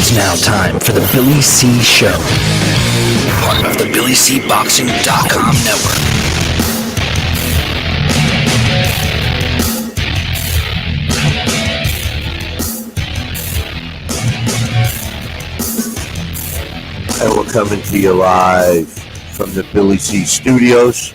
is now time for the Billy C. Show, part of the BillyCBoxing.com network. And we're coming to you live from the Billy C. Studios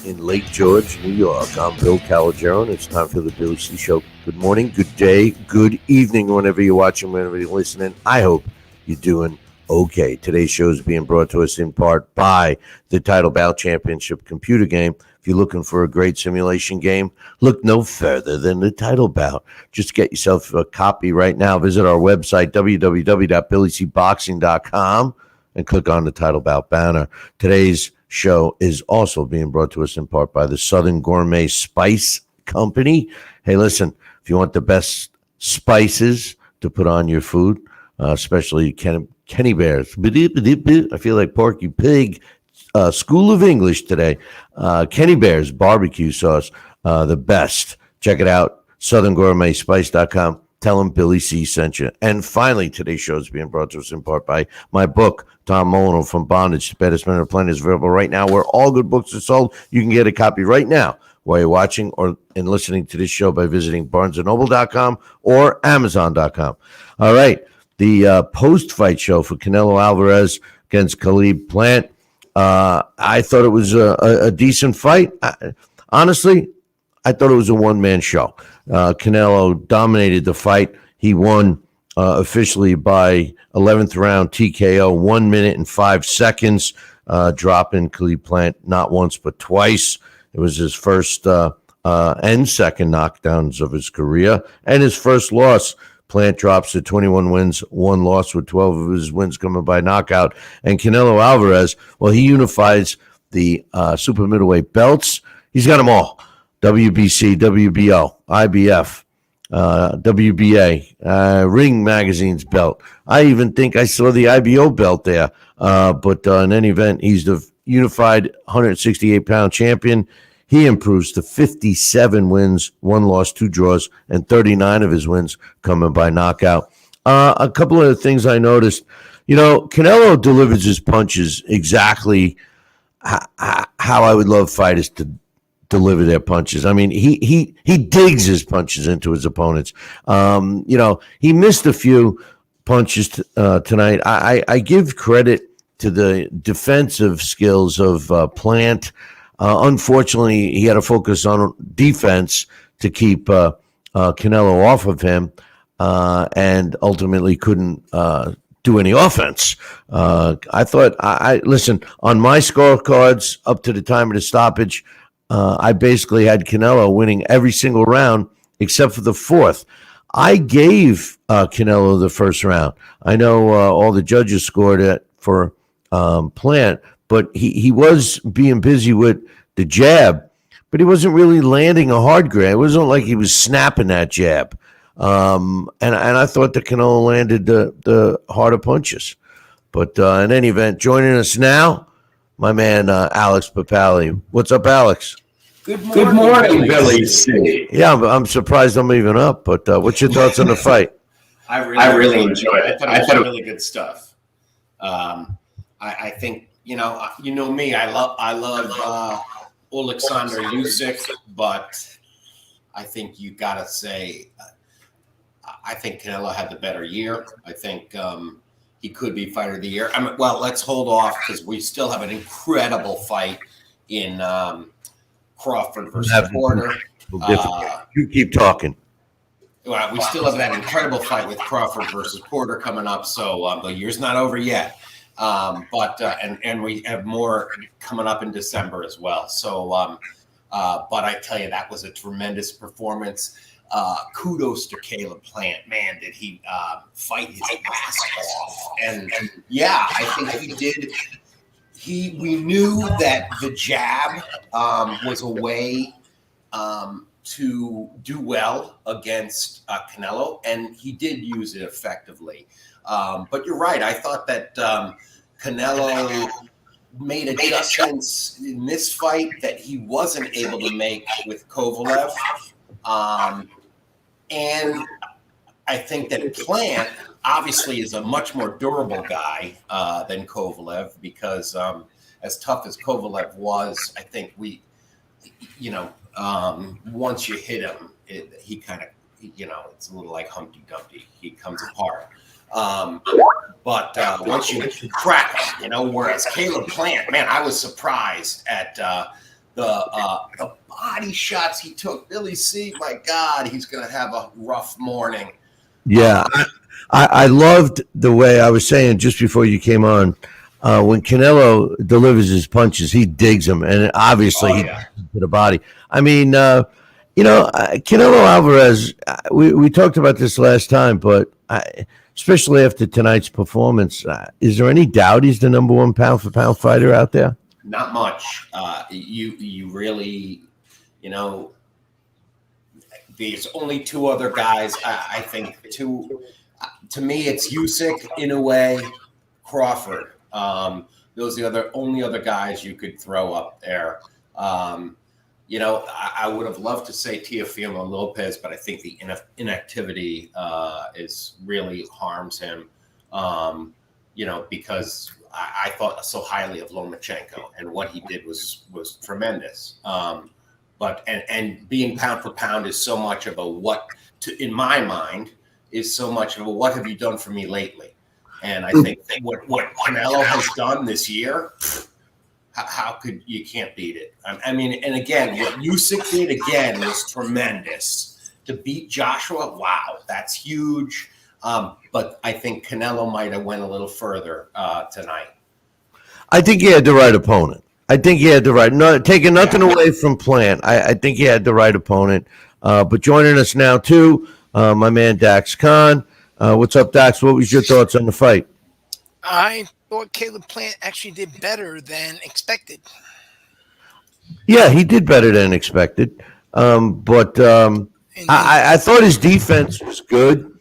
in Lake George, New York. I'm Bill Calogero, and it's time for the Billy C. Show. Good morning, good day, good evening, whenever you're watching, whenever you're listening. I hope you're doing okay. Today's show is being brought to us in part by the Title Bout Championship computer game. If you're looking for a great simulation game, look no further than the Title Bout. Just get yourself a copy right now. Visit our website, www.BillyCBoxing.com, and click on the Title Bout banner. Today's show is also being brought to us in part by the Southern Gourmet Spice Company. Hey, listen, if you want the best spices to put on your food, especially Kenny Bears. I feel like Porky Pig. School of English today. Kenny Bears barbecue sauce, the best. Check it out, southerngourmetspice.com. Tell them Billy C sent you. And finally, today's show is being brought to us in part by my book, Tom Molyneux, From Bondage to Baddest Man on the Planet, is available right now where all good books are sold. You can get a copy right now while you're watching or and listening to this show by visiting barnesandnoble.com or amazon.com. All right, the post-fight show for Canelo Alvarez against Caleb Plant. I thought it was a decent fight. Honestly, I thought it was a one-man show. Canelo dominated the fight. He won officially by 11th round TKO, 1 minute and 5 seconds, dropping Caleb Plant not once but twice. It was his first and second knockdowns of his career, and his first loss. Plant drops to 21 wins, 1 loss, with 12 of his wins coming by knockout. And Canelo Alvarez, well, he unifies the super middleweight belts. He's got them all. WBC, WBO, IBF, WBA, Ring Magazine's belt. I even think I saw the IBO belt there. But in any event, he's the unified 168-pound champion. He improves to 57 wins, 1 loss, 2 draws, and 39 of his wins coming by knockout. A couple of the things I noticed, Canelo delivers his punches exactly how I would love fighters to deliver their punches. I mean, he digs his punches into his opponents. He missed a few punches tonight. I give credit to the defensive skills of Plant. Unfortunately, he had to focus on defense to keep Canelo off of him, and ultimately couldn't do any offense. I thought, listen, on my scorecards up to the time of the stoppage, I basically had Canelo winning every single round except for the 4th. I gave Canelo the first round. I know all the judges scored it for Plant, but he was being busy with the jab, but he wasn't really landing a hard grab. It wasn't like he was snapping that jab. And I thought that Canelo landed the harder punches. But in any event, joining us now, my man Alex Pierpaoli. What's up, Alex? Good morning, Billy C. Yeah, I'm surprised I'm even up, but what's your thoughts on the fight? I really enjoyed it. I thought it was really good stuff. I think, you know me, I love Alexander Usyk, but I think you got to say, I think Canelo had the better year. I think he could be fighter of the year. Well, let's hold off because we still have an incredible fight in Crawford versus Porter. You keep talking. Well, we still have that incredible fight with Crawford versus Porter coming up, so the year's not over yet. But we have more coming up in December as well. So, but I tell you, that was a tremendous performance. Kudos to Caleb Plant. Man, did he fight his ass off? And yeah, I think he did. We knew that the jab was a way to do well against Canelo, and he did use it effectively. But you're right. I thought that Canelo made adjustments in this fight that he wasn't able to make with Kovalev. And I think that Plant obviously is a much more durable guy than Kovalev because as tough as Kovalev was, I think once you hit him, he kind of, it's a little like Humpty Dumpty. He comes apart. But once you crack him, whereas Caleb Plant, man, I was surprised at the body shots he took. Billy C, my God, he's going to have a rough morning. Yeah, I loved the way I was saying just before you came on. When Canelo delivers his punches, he digs them, and obviously he to the body. I mean, Canelo Alvarez. We talked about this last time, but especially after tonight's performance, is there any doubt he's the number one pound for pound fighter out there? Not much. You really, there's only two other guys. I think to me, it's Usyk, in a way, Crawford. Those are the only other guys you could throw up there. I would have loved to say Teofimo Lopez, but I think the inactivity is really harms him. Because I thought so highly of Lomachenko, and what he did was tremendous. But being pound for pound is so much of a in my mind, is so much of a what have you done for me lately? And I think what Canelo has done this year, how could you can't beat it? I mean, and again, what Usyk did again was tremendous. To beat Joshua, wow, that's huge. But I think Canelo might have went a little further tonight. I think he had the right opponent. Taking nothing away from Plant. I think he had the right opponent. But joining us now too, my man Daxx Khan. What's up, Dax? What was your thoughts on the fight? I thought Caleb Plant actually did better than expected. Yeah, he did better than expected. But I thought his defense was good,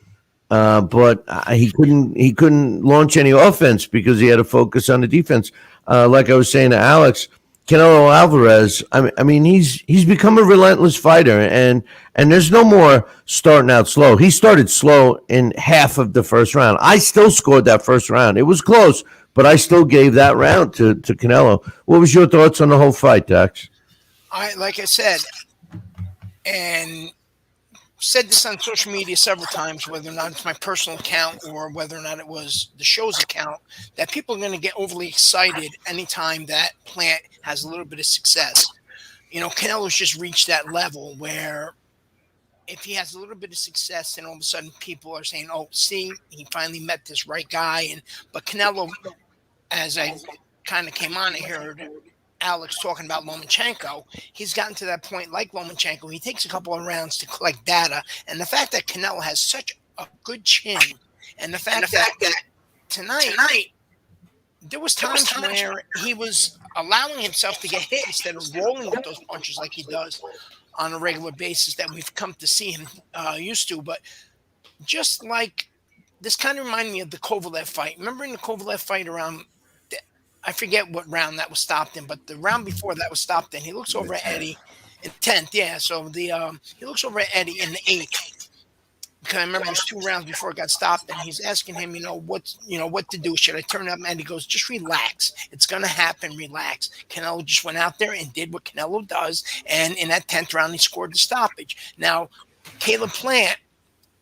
but he couldn't launch any offense because he had to focus on the defense. Like I was saying to Alex, Canelo Alvarez, I mean, he's become a relentless fighter, and there's no more starting out slow. He started slow in half of the first round. I still scored that first round. It was close, but I still gave that round to Canelo. What was your thoughts on the whole fight, Dax? Like I said, and said this on social media several times, whether or not it's my personal account or whether or not it was the show's account, that people are going to get overly excited anytime that Plant has a little bit of success. Canelo's just reached that level where if he has a little bit of success, then all of a sudden people are saying, oh, see, he finally met this right guy. But Canelo, as I kind of came on, I heard Alex talking about Lomachenko, he's gotten to that point like Lomachenko. He takes a couple of rounds to collect data. And the fact that Canelo has such a good chin, and the fact that tonight there was times where he was allowing himself to get hit instead of rolling with those punches like he does on a regular basis that we've come to see him used to. But just like this kind of reminded me of the Kovalev fight. Remember in the Kovalev fight around, I forget what round that was stopped in, but the round before that was stopped in, he looks over at Eddie in 10th. Yeah, so he looks over at Eddie in the 8th. Because I remember it was 2 rounds before it got stopped, and he's asking him, what to do. Should I turn up? And Eddie goes, just relax. It's gonna happen. Relax. Canelo just went out there and did what Canelo does, and in that 10th round, he scored the stoppage. Now, Caleb Plant,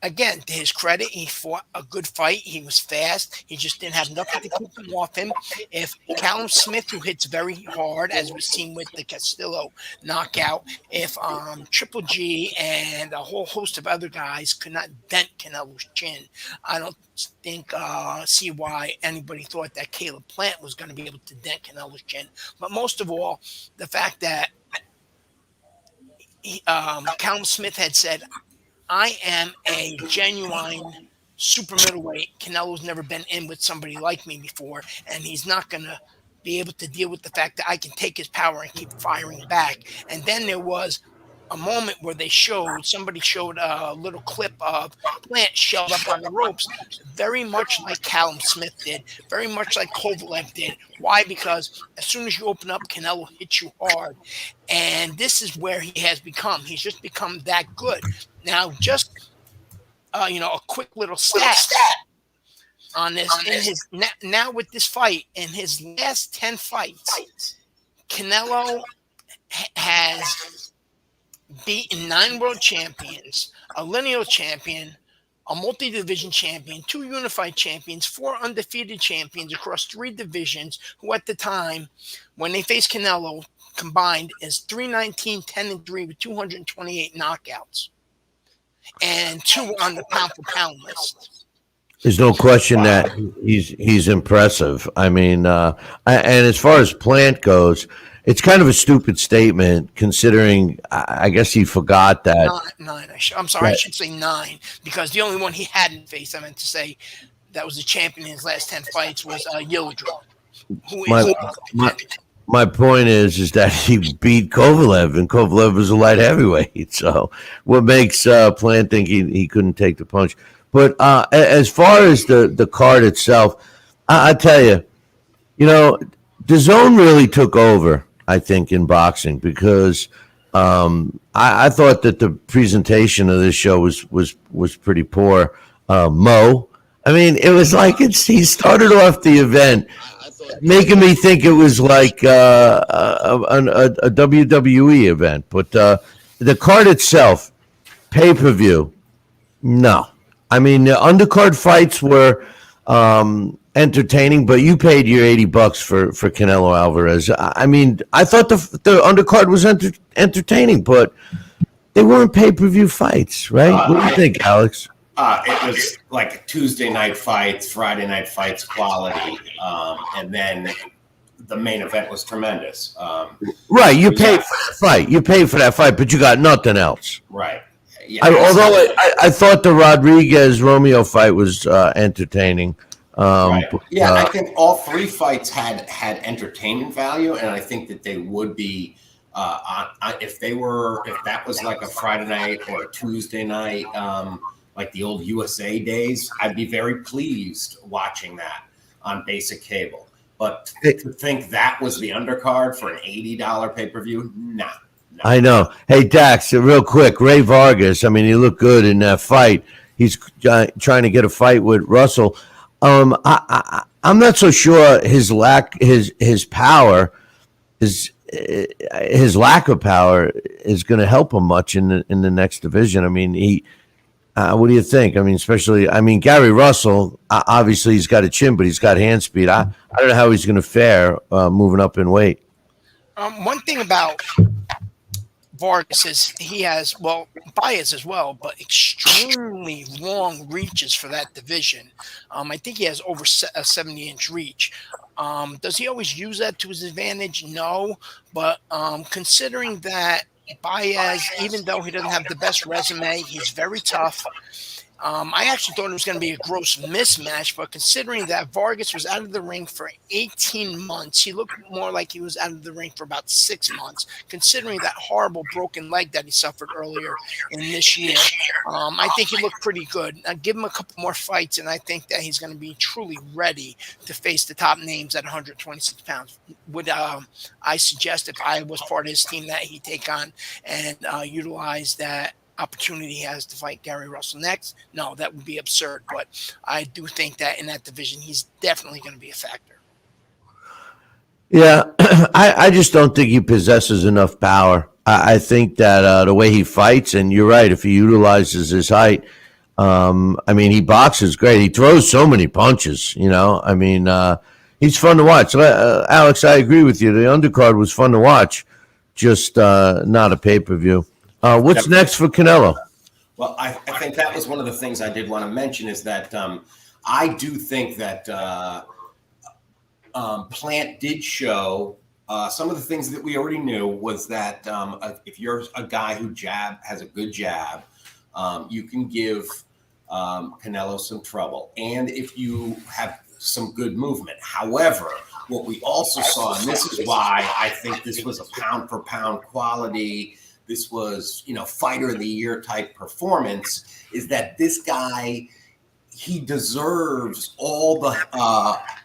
again, to his credit, he fought a good fight. He was fast. He just didn't have nothing to keep him off him. If Callum Smith, who hits very hard, as we've seen with the Castillo knockout, if Triple G and a whole host of other guys could not dent Canelo's chin, I don't see why anybody thought that Caleb Plant was going to be able to dent Canelo's chin. But most of all, the fact that Callum Smith had said, I am a genuine super middleweight. Canelo's never been in with somebody like me before, and he's not going to be able to deal with the fact that I can take his power and keep firing back. And then there was a moment where somebody showed a little clip of Plant shelled up on the ropes, very much like Callum Smith did, very much like Kovalev did. Why? Because as soon as you open up, Canelo hits you hard. And this is where he has become. He's just become that good. Now, just a quick little stat on this. In his now with this fight, in his last 10 fights, Canelo has beaten 9 world champions, a lineal champion, a multi-division champion, 2 unified champions, 4 undefeated champions across 3 divisions, who at the time, when they faced Canelo, combined is 319, 10-3 with 228 knockouts. And 2 on the pound-for-pound list. There's no question that he's impressive. I mean, and as far as Plant goes, it's kind of a stupid statement considering I guess he forgot that. Nine. I'm sorry, I should say 9 because the only one he hadn't faced, I meant to say, that was the champion in his last 10 fights was Yildirim. My point is that he beat Kovalev, and Kovalev was a light heavyweight. So what makes Plant think he couldn't take the punch? But as far as the card itself, I tell you, DAZN really took over, I think, in boxing because I thought that the presentation of this show was pretty poor. Mo, I mean, it was like he started off the event making me think it was like a WWE event. But the card itself, pay-per-view, no. I mean, the undercard fights were entertaining, but you paid your $80 for Canelo Alvarez. I mean, I thought the undercard was entertaining, but they weren't pay-per-view fights, right? What do you think, Alex? It was like Tuesday night fights, Friday night fights quality, and then the main event was tremendous. Right, you paid for that fight. You paid for that fight, but you got nothing else. Right. Yeah, although I thought the Rodriguez-Romeo fight was entertaining. Right. Yeah, I think all 3 fights had entertainment value, and I think that they would be if that was like a Friday night or a Tuesday night, like the old USA days, I'd be very pleased watching that on basic cable. But to think that was the undercard for an $80 pay-per-view, nah. I know. Hey, Dax, real quick, Ray Vargas, I mean, he looked good in that fight. He's trying to get a fight with Russell. I'm not so sure his lack of power is going to help him much in the next division. I mean, what do you think? I mean, Gary Russell, obviously he's got a chin, but he's got hand speed. I don't know how he's going to fare moving up in weight. One thing about Vargas is he has, Baez as well, but extremely long reaches for that division. I think he has over a 70-inch reach. Does he always use that to his advantage? No, but considering that Baez, even though he doesn't have the best resume, he's very tough. I actually thought it was going to be a gross mismatch, but considering that Vargas was out of the ring for 18 months, he looked more like he was out of the ring for about 6 months, considering that horrible broken leg that he suffered earlier in this year. I think he looked pretty good. Now, give him a couple more fights, and I think that he's going to be truly ready to face the top names at 126 pounds. Would I suggest if I was part of his team that he take on and utilize that opportunity he has to fight Gary Russell next? No, that would be absurd. But I do think that in that division, he's definitely going to be a factor. Yeah, I just don't think he possesses enough power. I think that the way he fights, and you're right, if he utilizes his height, I mean, he boxes great. He throws so many punches, I mean, he's fun to watch. Alex, I agree with you. The undercard was fun to watch, just not a pay-per-view. What's next for Canelo? Well, I think that was one of the things I did want to mention is that I do think that Plant did show some of the things that we already knew was that if you're a guy who has a good jab, you can give Canelo some trouble. And if you have some good movement. However, what we also saw, and this is why I think this was a pound-for-pound quality, this was, fighter of the year type performance, is that this guy, he deserves all the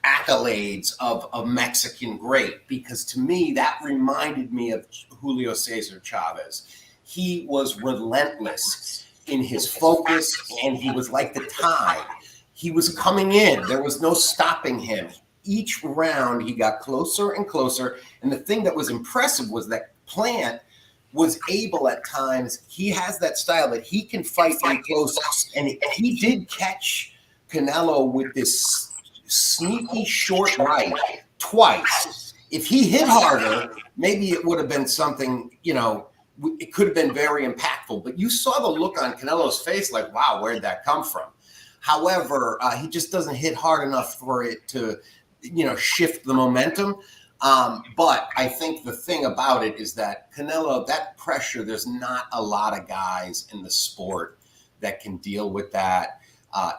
accolades of a Mexican great, because to me, that reminded me of Julio Cesar Chavez. He was relentless. in his focus, and he was like the tide. He was coming in. There was no stopping him. Each round, he got closer and closer. And the thing that was impressive was that Plant was able at times. He has that style that he can fight in close. And he did catch Canelo with this sneaky short right twice. If he hit harder, maybe it would have been something, it could have been very impactful. But you saw the look on Canelo's face like, wow, where'd that come from? However, he just doesn't hit hard enough for it to, shift the momentum. But I think the thing about it is that Canelo, that pressure, there's not a lot of guys in the sport that can deal with that.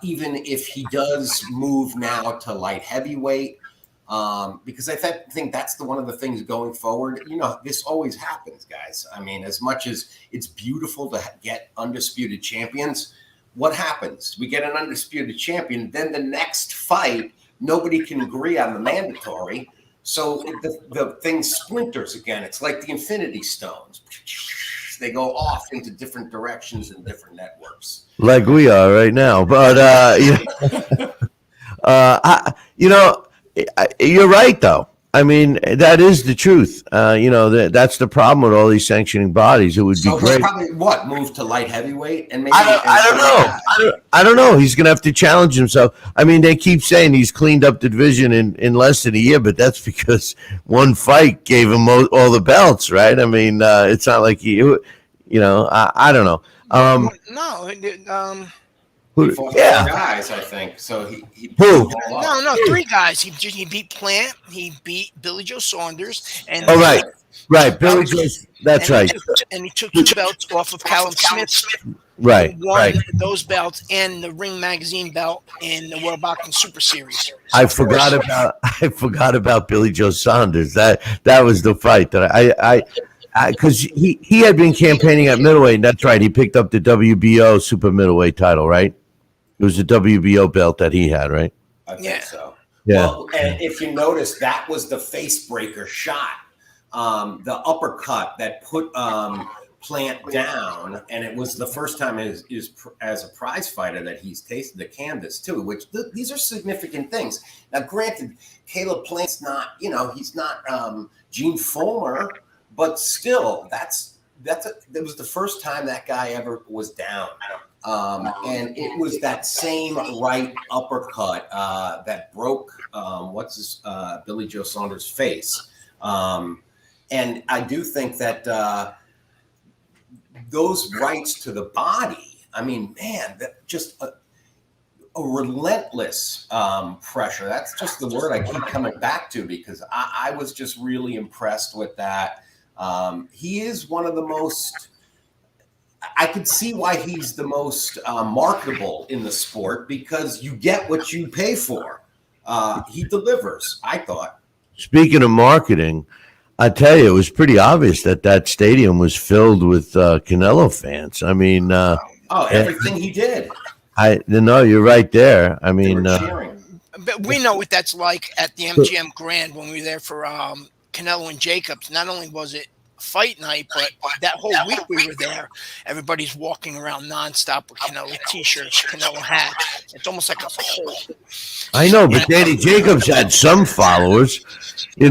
Even if he does move now to light heavyweight, because I think that's one of the things going forward. This always happens, guys. I mean, as much as it's beautiful to get undisputed champions, what happens? We get an undisputed champion, then the next fight, nobody can agree on the mandatory. So the thing splinters again. It's like the Infinity Stones. They go off into different directions and different networks. Like we are right now. But, you're right, though. I mean, that is the truth. That's the problem with all these sanctioning bodies. It would be great. Probably move to light heavyweight and maybe. I don't know. He's going to have to challenge himself. I mean, they keep saying he's cleaned up the division in less than a year, but that's because one fight gave him all the belts, right? I mean, it's not like I don't know. He fought 4 guys, I think. So he who? No, 3 guys. He beat Plant. He beat Billy Joe Saunders. And right. Billy Joe. That's right. And he took 2 belts off of Callum Smith. Right. Won those belts and the Ring Magazine belt in the World Boxing Super Series. I forgot about Billy Joe Saunders. That was the fight that because he had been campaigning at middleweight. And that's right. He picked up the WBO super middleweight title, right? It was the WBO belt that he had, right? I think so. Yeah. Well, and if you notice, that was the face breaker shot, the uppercut that put Plant down, and it was the first time as a prize fighter that he's tasted the canvas too. Which these are significant things. Now, granted, Caleb Plant's not, he's not Gene Fullmer, but still, that was the first time that guy ever was down. And it was that same right uppercut that broke Billy Joe Saunders' face. And I do think that those rights to the body, I mean, man, that just a relentless pressure. That's just the word I keep coming back to, because I was just really impressed with that. He is one of the most, I could see why he's the most marketable in the sport, because you get what you pay for. He delivers, I thought. Speaking of marketing, I tell you, it was pretty obvious that stadium was filled with Canelo fans. I mean, everything he did. You're right there. I mean, but we know what that's like at the MGM Grand when we were there for Canelo and Jacobs. Not only was it fight night, but that whole week we were there, everybody's walking around nonstop with Canelo t-shirts, Canelo hats. It's almost like a cult. I know, but Danny Jacobs had some followers. I'm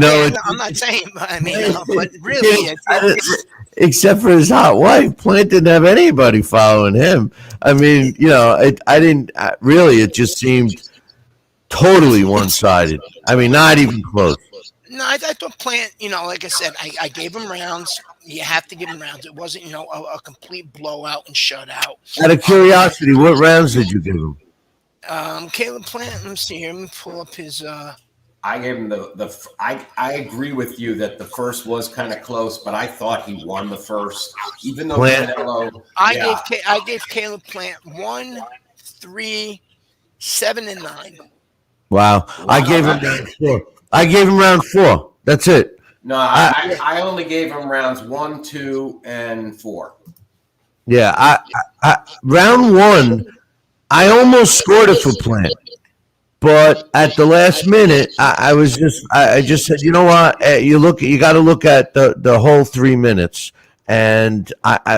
not saying, but really, except for his hot wife, Plant didn't have anybody following him. I mean, it just seemed totally one-sided. I mean, not even close. No, I thought Plant, like I said, I gave him rounds. You have to give him rounds. It wasn't, a complete blowout and shutout. Out of curiosity, what rounds did you give him? Caleb Plant, let me see here. Let me pull up his. I gave him I agree with you that the first was kind of close, but I thought he won the first, even though Canelo. I gave Caleb Plant 1, 3, 7, and 9. Wow. I gave him round 4. I gave him round 4. That's it. No, I only gave him rounds 1, 2, and 4. Yeah, round 1, I almost scored it for Plant, but at the last minute, I just said, you know what? You got to look at the whole 3 minutes, and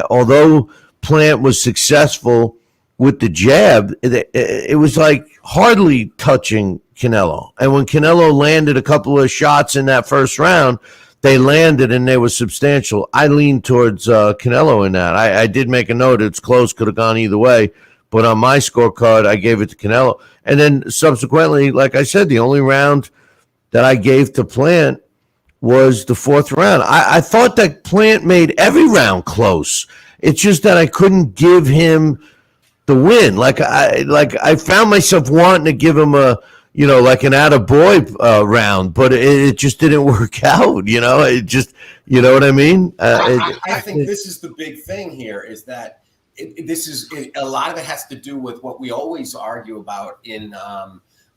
although Plant was successful with the jab, it was like hardly touching Canelo. And when Canelo landed a couple of shots in that first round, they landed and they were substantial. I leaned towards Canelo in that. I did make a note. It's close, could have gone either way. But on my scorecard, I gave it to Canelo. And then subsequently, like I said, the only round that I gave to Plant was the fourth round. I thought that Plant made every round close. It's just that I couldn't give him the win. Like I found myself wanting to give him a, like an attaboy round, but it just didn't work out. It just, you know what I mean? I think this is the big thing here is that a lot of it has to do with what we always argue about in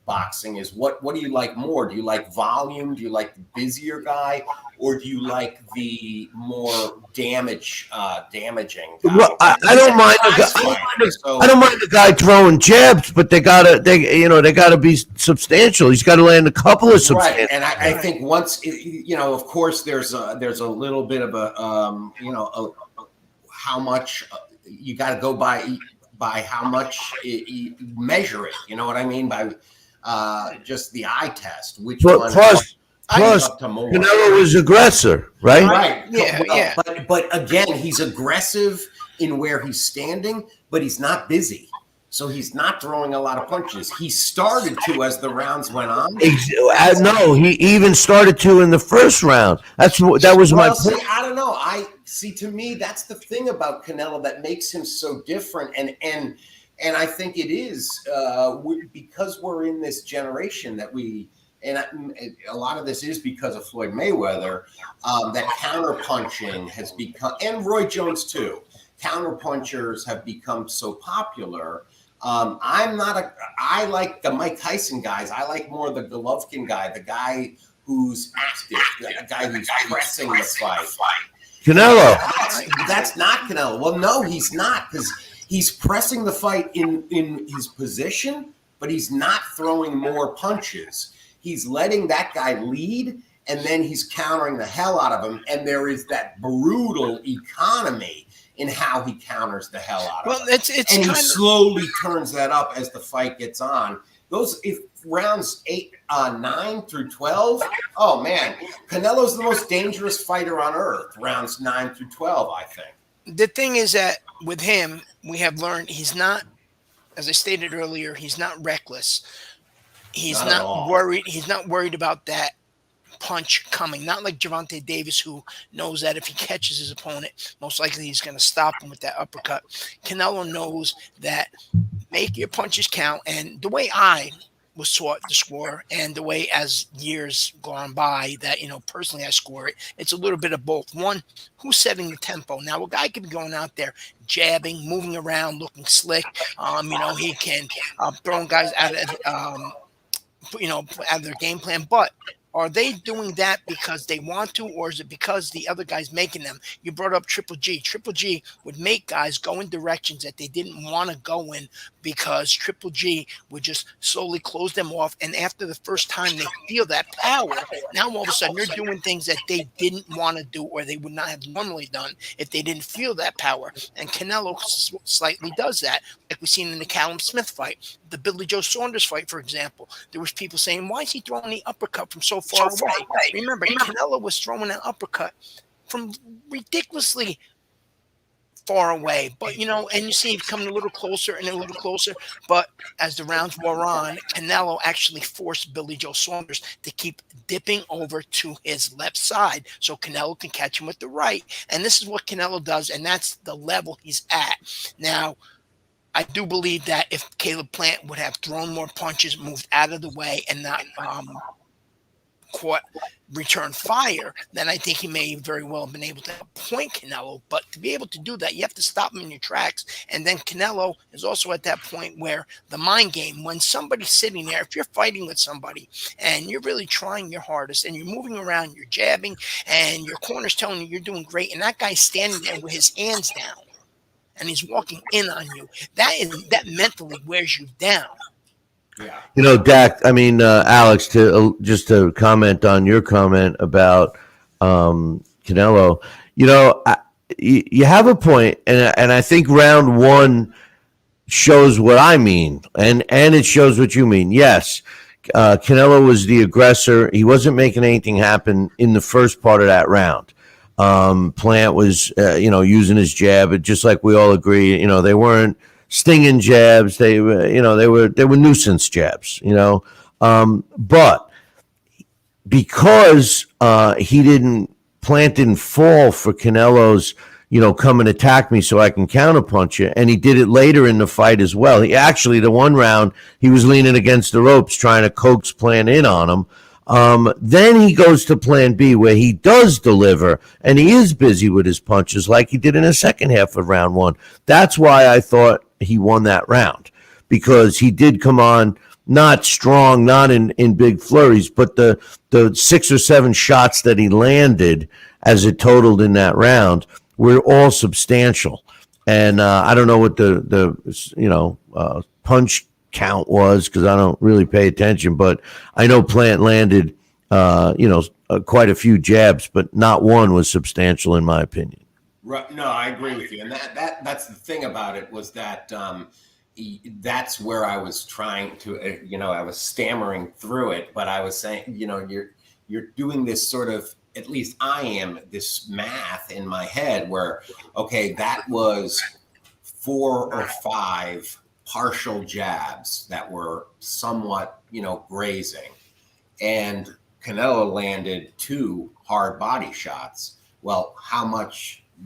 boxing is what do you like more? Do you like volume? Do you like the busier guy, or do you like the more damaging guy? Well, I don't mind I don't mind the guy throwing jabs, but they gotta be substantial. He's got to land a couple of substantial. Right, and I think once of course, there's a little bit of a how much you got to go by how much you measure it. You know what I mean by just the eye test, which one plus Canelo was aggressor, right? Right. Yeah. But again, he's aggressive in where he's standing, but he's not busy. So he's not throwing a lot of punches. He started to as the rounds went on. No, he even started to in the first round. That was my point. See, I don't know. To me, that's the thing about Canelo that makes him so different. And I think it is because we're in this generation that a lot of this is because of Floyd Mayweather, that counterpunching has become, and Roy Jones too, counterpunchers have become so popular. I like the Mike Tyson guys. I like more the Golovkin guy, the guy who's active, the guy who's pressing the fight. Canelo. That's not Canelo. Well, no, he's not, because he's pressing the fight in his position, but he's not throwing more punches. He's letting that guy lead, and then he's countering the hell out of him. And there is that brutal economy in how he counters the hell out of him. It's and he slowly turns that up as the fight gets on. If rounds 9 through 12, oh man, Canelo's the most dangerous fighter on earth. Rounds 9 through 12, I think. The thing is that with him, we have learned he's not, as I stated earlier, he's not reckless. He's not worried. He's not worried about that punch coming. Not like Gervonta Davis, who knows that if he catches his opponent, most likely he's going to stop him with that uppercut. Canelo knows that make your punches count. And the way I was taught to score, and the way as years gone by that, personally I score it, it's a little bit of both. One, who's setting the tempo? Now, a guy can be going out there jabbing, moving around, looking slick. He can throwing guys out of out of their game plan, but are they doing that because they want to, or is it because the other guy's making them? You brought up Triple G. Triple G would make guys go in directions that they didn't want to go in because Triple G would just slowly close them off. And after the first time they feel that power, now all of a sudden you're doing things that they didn't want to do, or they would not have normally done if they didn't feel that power. And Canelo slightly does that, like we've seen in the Callum Smith fight, the Billy Joe Saunders fight, for example. There was people saying, why is he throwing the uppercut from so far away? Remember, Canelo was throwing an uppercut from ridiculously far away, but and you see him coming a little closer and a little closer. But as the rounds wore on, Canelo actually forced Billy Joe Saunders to keep dipping over to his left side so Canelo can catch him with the right. And this is what Canelo does, and that's the level he's at. Now, I do believe that if Caleb Plant would have thrown more punches, moved out of the way, and not return fire, then I think he may very well have been able to point Canelo. But to be able to do that, you have to stop him in your tracks. And then Canelo is also at that point where the mind game, when somebody's sitting there, if you're fighting with somebody and you're really trying your hardest and you're moving around, you're jabbing, and your corner's telling you you're doing great, and that guy's standing there with his hands down and he's walking in on you, that mentally wears you down. Yeah. Alex, just to comment on your comment about Canelo, you have a point, and I think round one shows what I mean, and it shows what you mean. Yes, Canelo was the aggressor. He wasn't making anything happen in the first part of that round. Plant was, using his jab, just like we all agree. They weren't stinging jabs. They were, they were nuisance jabs. But because Plant didn't fall for Canelo's, come and attack me so I can counterpunch you. And he did it later in the fight as well. He actually, the one round, he was leaning against the ropes trying to coax Plant in on him. Then he goes to plan B where he does deliver and he is busy with his punches like he did in the second half of round one. That's why I thought he won that round, because he did come on not strong, not in big flurries, but the 6 or 7 shots that he landed as it totaled in that round were all substantial. And I don't know what the punch count was, because I don't really pay attention, but I know Plant landed quite a few jabs, but not one was substantial in my opinion. Right. No, I agree with you. And that's the thing about it, was that that's where I was trying to, I was stammering through it, but I was saying, you're doing this sort of, at least I am, this math in my head where, okay, that was 4 or 5 partial jabs that were somewhat, grazing, and Canelo landed 2 hard body shots. Well,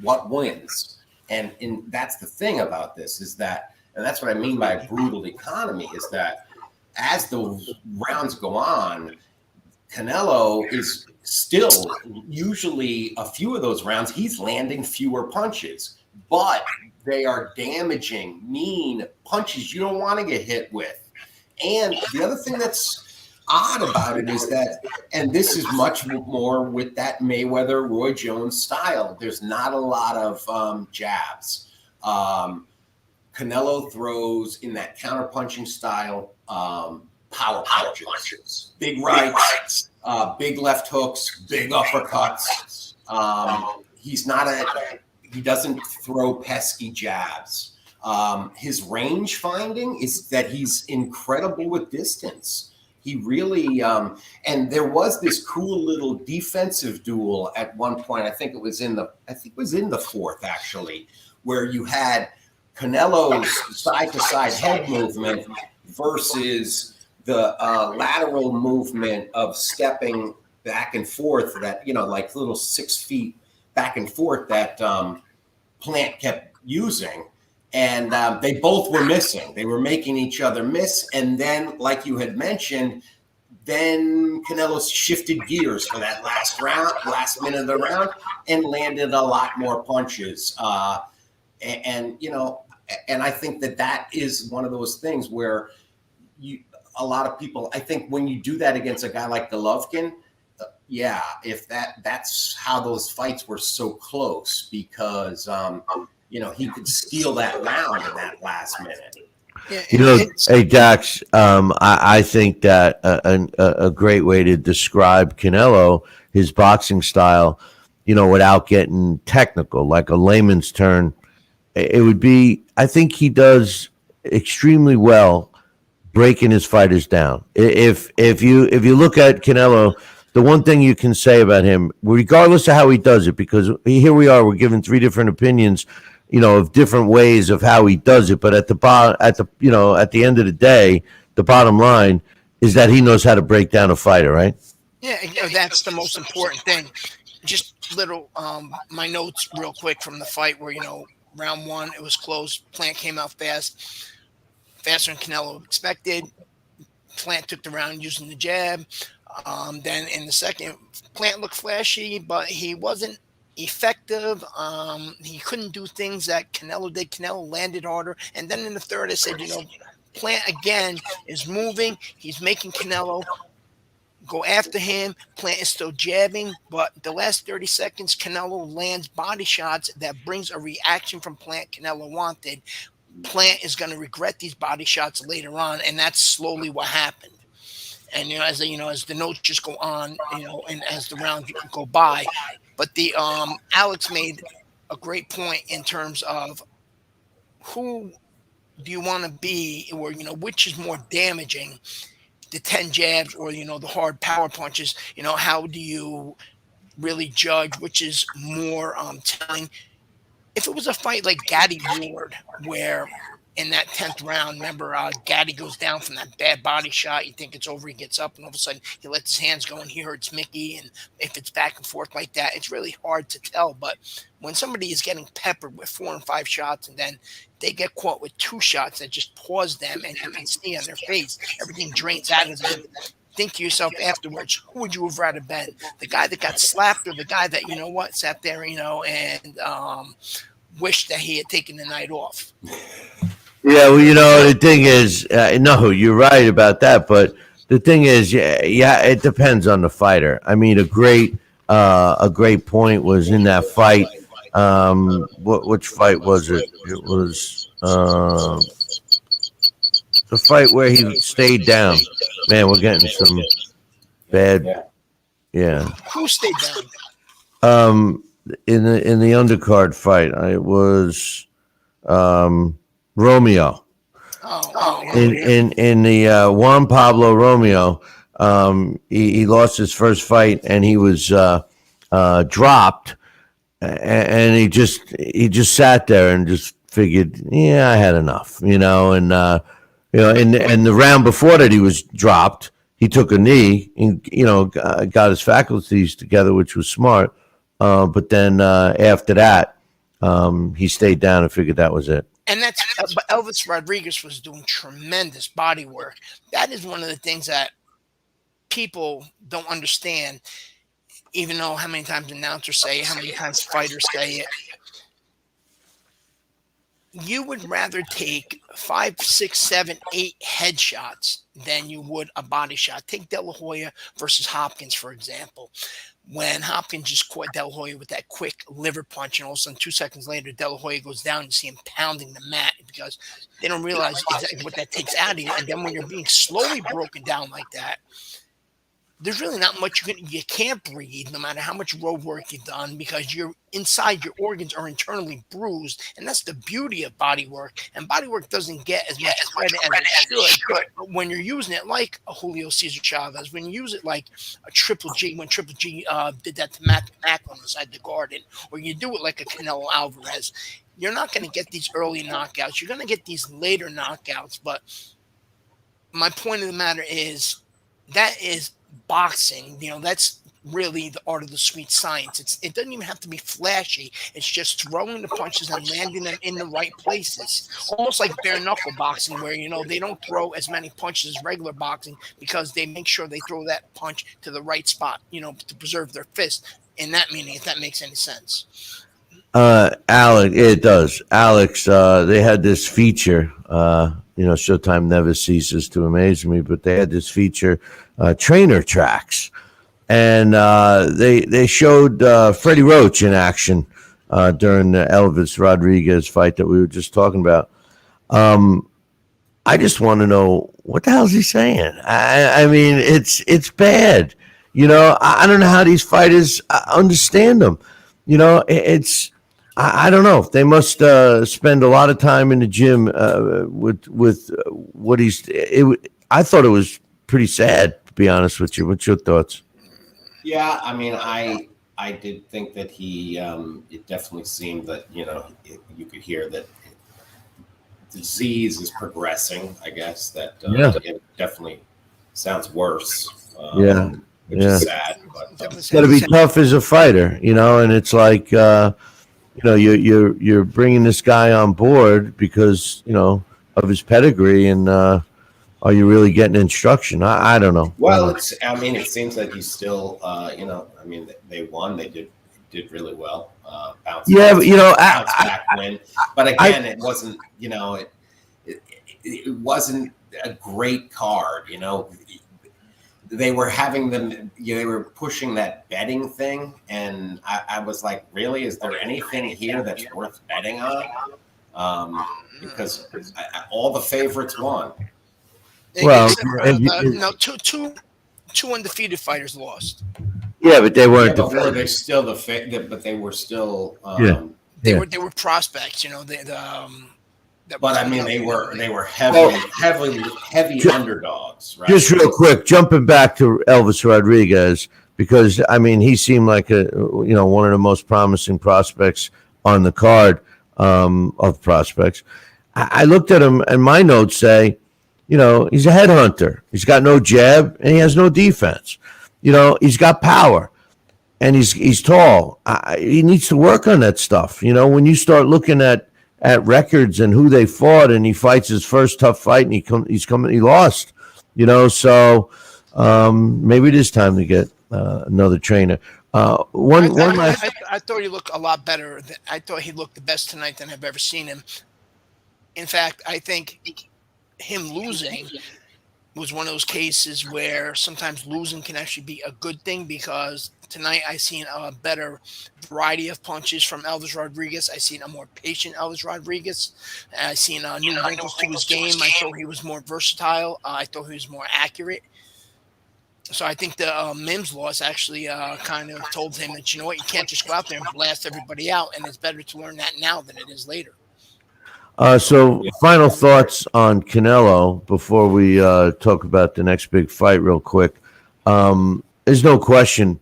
what wins? And that's the thing about this, is that, and that's what I mean by brutal economy, is that as the rounds go on, Canelo is still, usually a few of those rounds, he's landing fewer punches, but they are damaging, mean punches you don't want to get hit with. And the other thing that's odd about it is that, and this is much more with that Mayweather Roy Jones style, there's not a lot of jabs. Canelo throws in that counterpunching style, power punches, big rights, big left hooks, big uppercuts. He doesn't throw pesky jabs. His range finding is that he's incredible with distance. He really, and there was this cool little defensive duel at one point. I think it was in the fourth, actually, where you had Canelo's side-to-side head movement versus the lateral movement of stepping back and forth, that, like little 6 feet back and forth that Plant kept using. And they both were missing. They were making each other miss. And then, like you had mentioned, then Canelo shifted gears for that last minute of the round, and landed a lot more punches. And I think that is one of those things where a lot of people, I think when you do that against a guy like Golovkin, if that's how those fights were so close, because he could steal that round in that last minute. Hey Dax, I think that a great way to describe Canelo, his boxing style, without getting technical, like a layman's term, it would be, I think he does extremely well breaking his fighters down. If you look at Canelo, the one thing you can say about him, regardless of how he does it, because here we are, we're giving 3 different opinions, of different ways of how he does it. But at the end of the day, the bottom line is that he knows how to break down a fighter, right? Yeah, that's the most important thing. Just little, my notes real quick from the fight where, round 1, it was close. Plant came out faster than Canelo expected. Plant took the round using the jab. Then in the second, Plant looked flashy, but he wasn't effective. He couldn't do things that Canelo did. Canelo landed harder. And then in the third, I said, Plant again is moving. He's making Canelo go after him. Plant is still jabbing, but the last 30 seconds, Canelo lands body shots that brings a reaction from Plant Canelo wanted. Plant is going to regret these body shots later on, and that's slowly what happened. And as the notes just go on, and as the rounds go by, but the Alex made a great point in terms of who do you want to be, or which is more damaging, the 10 jabs or the hard power punches. How do you really judge which is more telling? If it was a fight like Gaddy Ward, where in that 10th round, remember, Gaddy goes down from that bad body shot. You think it's over, he gets up, and all of a sudden he lets his hands go, and he hurts Mickey. And if it's back and forth like that, it's really hard to tell. But when somebody is getting peppered with 4 and 5 shots, and then they get caught with 2 shots that just pause them, and you can see on their face, everything drains out of them. Think to yourself afterwards, who would you have rather been? The guy that got slapped, or the guy that, sat there, and wished that he had taken the night off? Yeah, well, the thing is, no, you're right about that. But the thing is, yeah, it depends on the fighter. I mean, a great point was in that fight. Which fight was it? It was the fight where he stayed down. Man, we're getting some bad. Yeah. Who stayed down? In the undercard fight, it was Romeo. In the Juan Pablo Romeo, he lost his first fight, and he was dropped, and he just sat there and just figured, yeah, I had enough, and in the round before that he was dropped, he took a knee and got his faculties together, which was smart, but then after that he stayed down and figured that was it. And that's but Elvis Rodriguez was doing tremendous body work. That is one of the things that people don't understand, even though how many times announcers say it, how many times fighters say it. You would rather take 5, 6, 7, 8 headshots than you would a body shot. Take De La Hoya versus Hopkins, for example. When Hopkins just caught De La Hoya with that quick liver punch, and all of a sudden 2 seconds later, De La Hoya goes down, you see him pounding the mat because they don't realize exactly what that takes out of you. And then when you're being slowly broken down like that, there's really not much you can't breathe, no matter how much road work you've done, because you're inside, your organs are internally bruised, and that's the beauty of body work. And body work doesn't get as much credit as it should. But when you're using it like a Julio Cesar Chavez, when you use it like a Triple G, when Triple G did that to Mac on the side of the garden, or you do it like a Canelo Alvarez, you're not going to get these early knockouts. You're going to get these later knockouts. But my point of the matter is that is boxing. That's really the art of the sweet science. It doesn't even have to be flashy. It's just throwing the punches and landing them in the right places, almost like bare knuckle boxing, where they don't throw as many punches as regular boxing because they make sure they throw that punch to the right spot, to preserve their fist. In that meaning, if that makes any sense. Alex, it does. Alex, they had this feature. Showtime never ceases to amaze me, but they had this feature, Trainer Tracks, and they showed Freddie Roach in action during the Elvis Rodriguez fight that we were just talking about. I just want to know, what the hell is he saying? I mean, it's bad. I don't know how these fighters understand them. I don't know. They must spend a lot of time in the gym with what he's. I thought it was pretty sad, to be honest with you. What's your thoughts? Yeah, I mean, I did think that he. It definitely seemed that you could hear that disease is progressing. I guess that it definitely sounds worse. Which is sad. But it's got to be tough as a fighter, and it's like. You're bringing this guy on board because of his pedigree, and are you really getting instruction? I don't know. Well, it seems that he's still, they won. They did really well. Bounce back win. But again, it wasn't. It wasn't a great card. They were having them, they were pushing that betting thing. And I was like, really, is there anything here that's worth betting on? Because all the favorites won. Well, two undefeated fighters lost. Yeah, but they weren't. But they were still they Yeah. were prospects. That But was I mean, coming up. they were heavy underdogs, right? Just real quick, jumping back to Elvis Rodriguez, because I mean he seemed like one of the most promising prospects on the card of prospects. I looked at him, and my notes say, he's a headhunter. He's got no jab, and he has no defense. He's got power, and he's tall. He needs to work on that stuff. When you start looking at records and who they fought, and he fights his first tough fight, and he lost. So maybe it is time to get another trainer. I thought he looked a lot better. I thought he looked the best tonight than I've ever seen him. In fact, I think him losing was one of those cases where sometimes losing can actually be a good thing, because tonight I seen a better variety of punches from Elvis Rodriguez. I seen a more patient Elvis Rodriguez. I seen new wrinkles to his game. I thought he was more versatile. I thought he was more accurate. So I think the Mims loss actually kind of told him that, you can't just go out there and blast everybody out, and it's better to learn that now than it is later. So final thoughts on Canelo before we talk about the next big fight real quick. There's no question,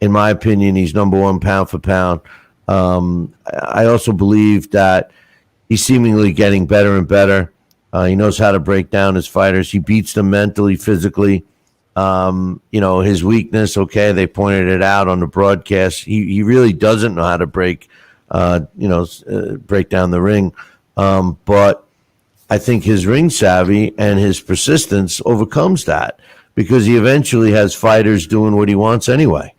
in my opinion, he's number one pound for pound. I also believe that he's seemingly getting better and better. He knows how to break down his fighters. He beats them mentally, physically. His weakness, okay, they pointed it out on the broadcast. He really doesn't know how to break down the ring. But I think his ring savvy and his persistence overcomes that, because he eventually has fighters doing what he wants anyway.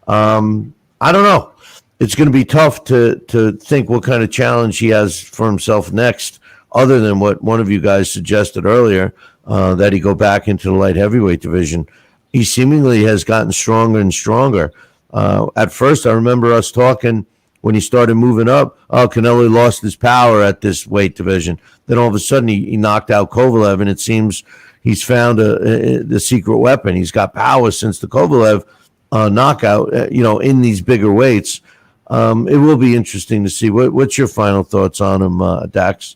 I don't know. It's going to be tough to think what kind of challenge he has for himself next, other than what one of you guys suggested earlier, that he go back into the light heavyweight division. He seemingly has gotten stronger and stronger. At first, I remember us talking when he started moving up. Canelo lost his power at this weight division. Then all of a sudden, he knocked out Kovalev, and it seems he's found the secret weapon. He's got power since the Kovalev knockout, in these bigger weights. It will be interesting to see. What's your final thoughts on him, Dax?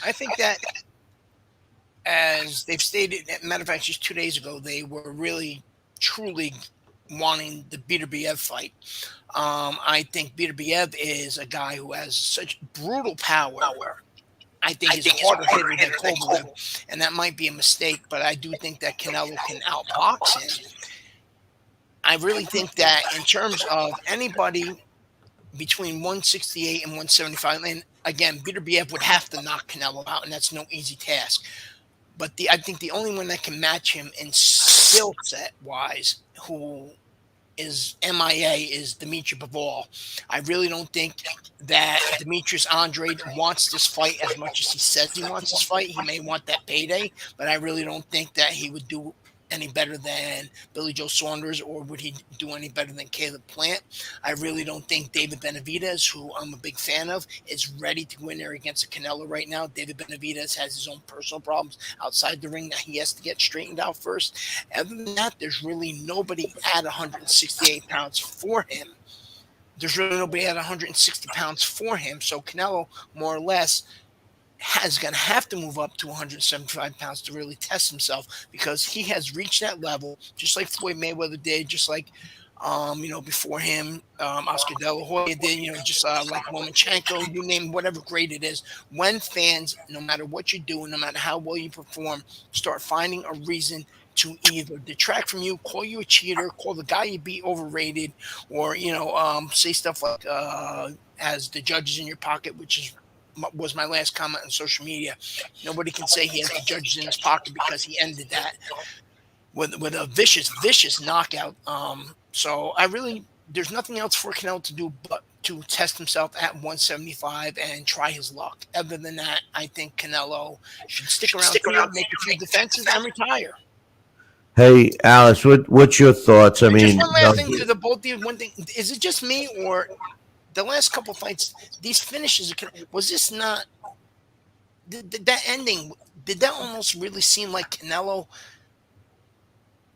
I think that, as they've stated, matter of fact, just 2 days ago, they were really, truly wanting the Beterbiev fight. I think Beterbiev is a guy who has such brutal power. I think he's a harder hitter than Kovalev, and that might be a mistake, but I do think that Canelo can outbox him. I really think that in terms of anybody between 168 and 175, and again, Beterbiev would have to knock Canelo out, and that's no easy task. But I think the only one that can match him in skill set wise, who is MIA, is Dimitri Bivol. I really don't think that Demetrius Andrade wants this fight as much as he says he wants this fight. He may want that payday, but I really don't think that he would do any better than Billy Joe Saunders, or would he do any better than Caleb Plant? I really don't think David Benavidez, who I'm a big fan of, is ready to go in there against a Canelo right now. David Benavidez has his own personal problems outside the ring that he has to get straightened out first. Other than that, there's really nobody at 168 pounds for him. There's really nobody at 160 pounds for him. So Canelo, more or less, is going to have to move up to 175 pounds to really test himself, because he has reached that level, just like Floyd Mayweather did, just like, before him, Oscar De La Hoya did, just like Lomachenko, you name whatever grade it is. When fans, no matter what you do, no matter how well you perform, start finding a reason to either detract from you, call you a cheater, call the guy you beat overrated, or, say stuff like, as the judge is in your pocket, which was my last comment on social media. Nobody can say he has the judges in his pocket, because he ended that with a vicious knockout. So there's nothing else for Canelo to do but to test himself at 175 and try his luck. Other than that, I think Canelo should stick around, make a few defenses, and retire. Hey, Alice, what's your thoughts? I mean, just one last thing to the both of you. One thing, is it just me, or the last couple of fights, these finishes, was this not that ending? Did that almost really seem like Canelo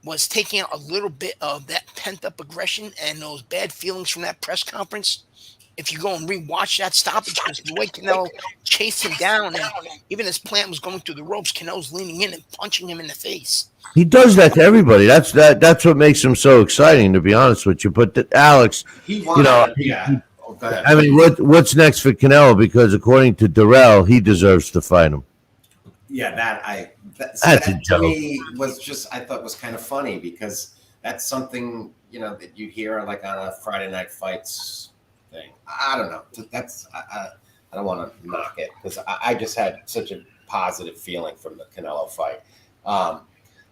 was taking out a little bit of that pent up aggression and those bad feelings from that press conference? if you go and rewatch that stoppage, because the way Canelo chased him down, and even as Plant was going through the ropes, Canelo's leaning in and punching him in the face. He does that to everybody. That's what makes him so exciting, to be honest with you. But Alex, He won. Yeah. Oh, go ahead. I mean, what's next for Canelo? Because according to Darrell, he deserves to fight him. Yeah, That's that a to joke. me was just, I thought was kind of funny, because that's something, that you hear like on a Friday Night Fights thing. I don't know. I don't want to knock it, because I just had such a positive feeling from the Canelo fight.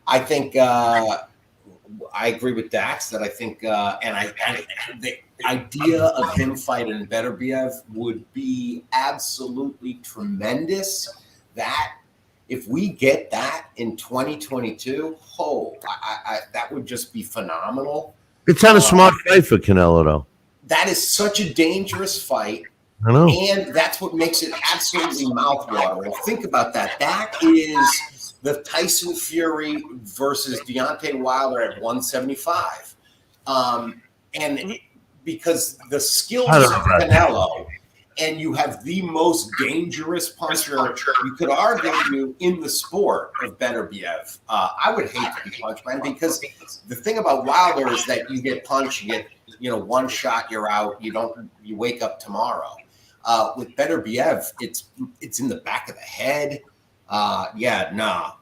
I think I agree with Dax that I think, the idea of him fighting Beterbiev would be absolutely tremendous. That if we get that in 2022, that would just be phenomenal. It's not a smart fight for Canelo, though. That is such a dangerous fight. I know. And that's what makes it absolutely mouthwatering. Think about that. That is the Tyson Fury versus Deontay Wilder at 175. And because the skills of Canelo, and you have the most dangerous puncher, you could argue, in the sport of Beterbiev. I would hate to be punched, man, because the thing about Wilder is that you get punched, you get, one shot, you're out. You wake up tomorrow. With Beterbiev, it's in the back of the head. No.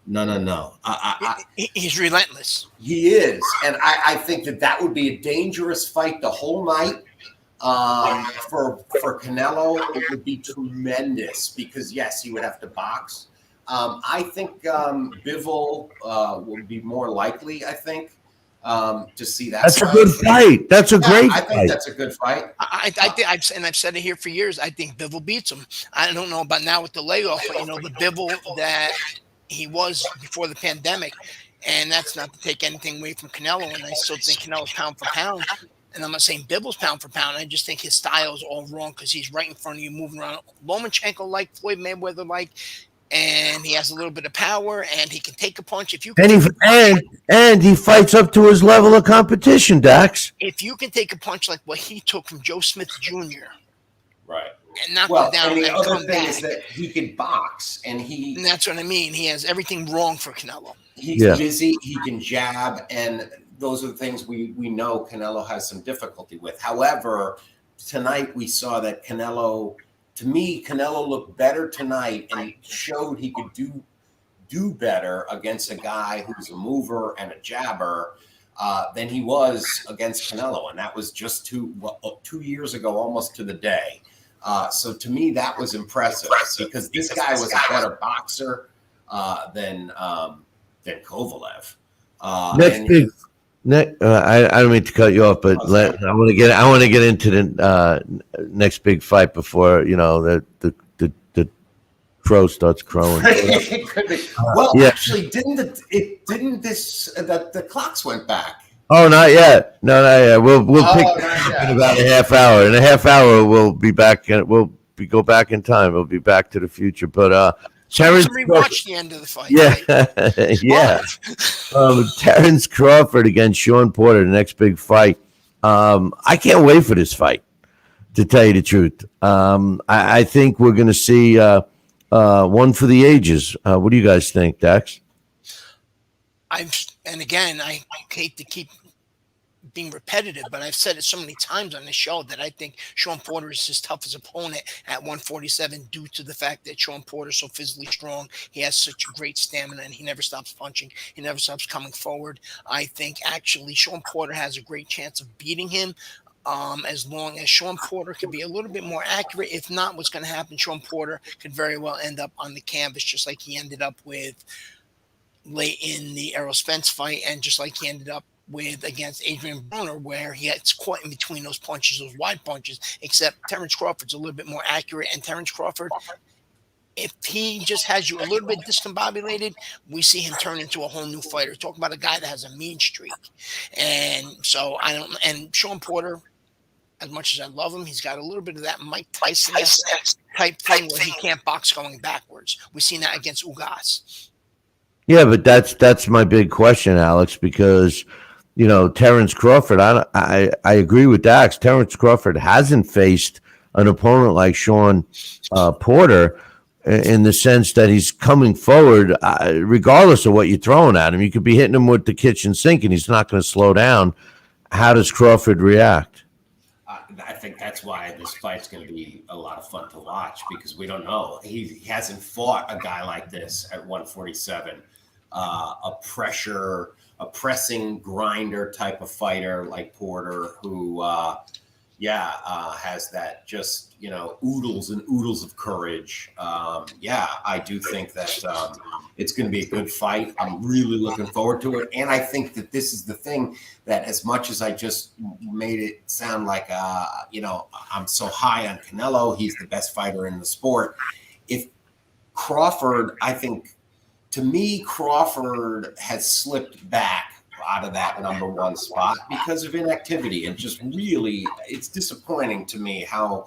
He's relentless. He is, and I think that would be a dangerous fight the whole night. For Canelo, it would be tremendous, because yes, he would have to box. I think Bivol would be more likely. I think to see that. That's a good fight. That's a great fight. I think that's a good fight. I think I've said it here for years. I think Bivol beats him. I don't know about now with the layoff, but the Bivol that he was before the pandemic, and that's not to take anything away from Canelo. And I still think Canelo's pound for pound. And I'm not saying Bivol's pound for pound. I just think his style is all wrong, because he's right in front of you, moving around Lomachenko-like, Floyd Mayweather-like, and he has a little bit of power, and he can take a punch. If you can and he fights up to his level of competition, Dax. If you can take a punch like what he took from Joe Smith Jr., right, and knock him down, and the and other come thing back, is that he can box, and that's what I mean. He has everything wrong for Canelo. He's busy. He can jab, and those are the things we know Canelo has some difficulty with. However, tonight we saw that Canelo looked better tonight, and showed he could do better against a guy who's a mover and a jabber than he was against Canelo, and that was just 2 years ago, almost to the day. So to me, that was impressive, because this guy was a better boxer than Kovalev. I don't mean to cut you off, but I want to get into the next big fight before the crow starts crowing. Actually, the clocks went back? Oh, not yet. No, not yet. We'll pick in about a half hour. In a half hour, we'll be back. Go back in time. We'll be back to the future. But Terrence rewatch the end of the fight. Yeah. Terrence Crawford against Sean Porter, the next big fight. I can't wait for this fight, to tell you the truth. I think we're going to see one for the ages. What do you guys think, Dax? I hate to keep being repetitive, but I've said it so many times on the show that I think Sean Porter is his toughest opponent at 147, due to the fact that Sean Porter is so physically strong. He has such great stamina, and he never stops punching. He never stops coming forward. I think actually Sean Porter has a great chance of beating him, as long as Sean Porter can be a little bit more accurate. If not, what's going to happen, Sean Porter could very well end up on the canvas, just like he ended up with late in the Errol Spence fight, and just like he ended up with against Adrian Broner, where he gets caught in between those punches, those wide punches, except Terrence Crawford's a little bit more accurate. And Terrence Crawford, if he just has you a little bit discombobulated, we see him turn into a whole new fighter. Talk about a guy that has a mean streak. And so and Sean Porter, as much as I love him, he's got a little bit of that Mike Tyson type thing where he can't box going backwards. We've seen that against Ugas. Yeah, but that's my big question, Alex, because Terrence Crawford, I agree with Dax. Terrence Crawford hasn't faced an opponent like Sean Porter, in the sense that he's coming forward, regardless of what you're throwing at him. You could be hitting him with the kitchen sink, and he's not going to slow down. How does Crawford react? I think that's why this fight's going to be a lot of fun to watch, because we don't know. He hasn't fought a guy like this at 147, a pressing grinder type of fighter like Porter, who has that just, oodles and oodles of courage. I do think that it's going to be a good fight. I'm really looking forward to it. And I think that this is the thing that, as much as I just made it sound like, I'm so high on Canelo, he's the best fighter in the sport. If Crawford, I think, to me, Crawford has slipped back out of that number one spot because of inactivity, and just really, it's disappointing to me how